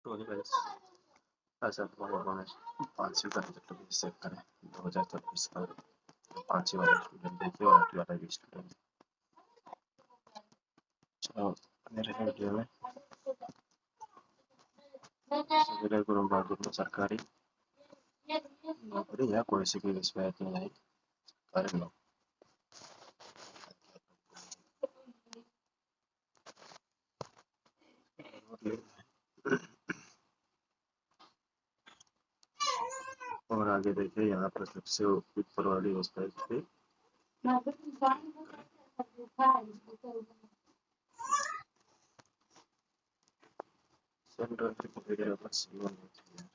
तो ऐसा उन्होंने 5वीं का रिजल्ट भी चेक करें 2024 का 5वीं वाला स्टूडेंट देखिए और 8वीं वाला भी स्टूडेंट। चलो मेरे वीडियो में सवेरे गुरु बहादुर में सरकारी नौकरी या कोई सी भी रिश्वत नहीं कर लो। और आगे देखिए यहाँ पर सबसे ऊपर वाली वेबसाइट पे सेंट्रल वगैरह पर सीमा होती है।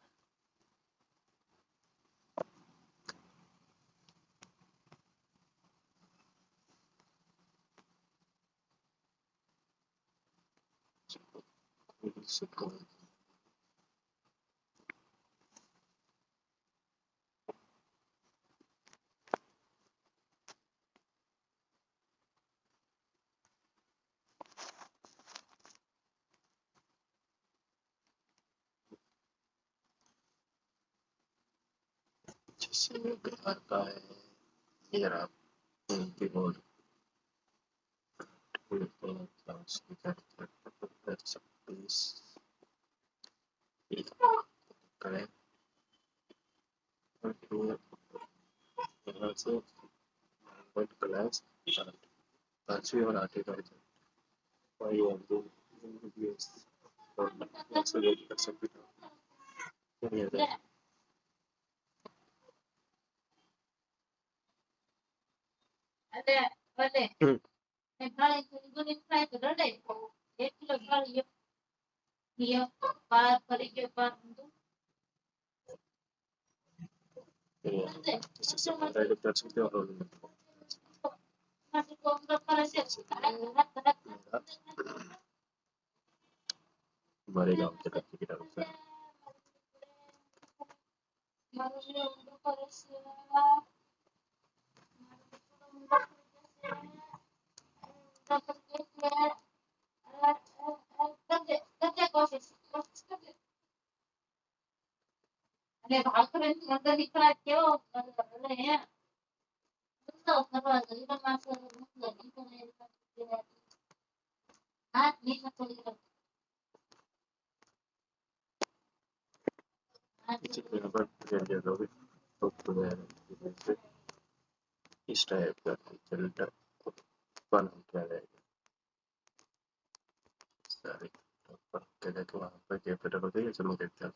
बिहार का है ये रहा उनकी बोर्ड करें यहाँ से क्लास 5वीं और 8वीं का रिजल्ट वही है जो और कर सकते हैं। हमारे गाँव के लड़के की तरफ से इस टाइप का रिजल्ट उत्पन्न किया जाएगा। सारे वहाँ पर कैपिटल हो गई। चलो देखते हैं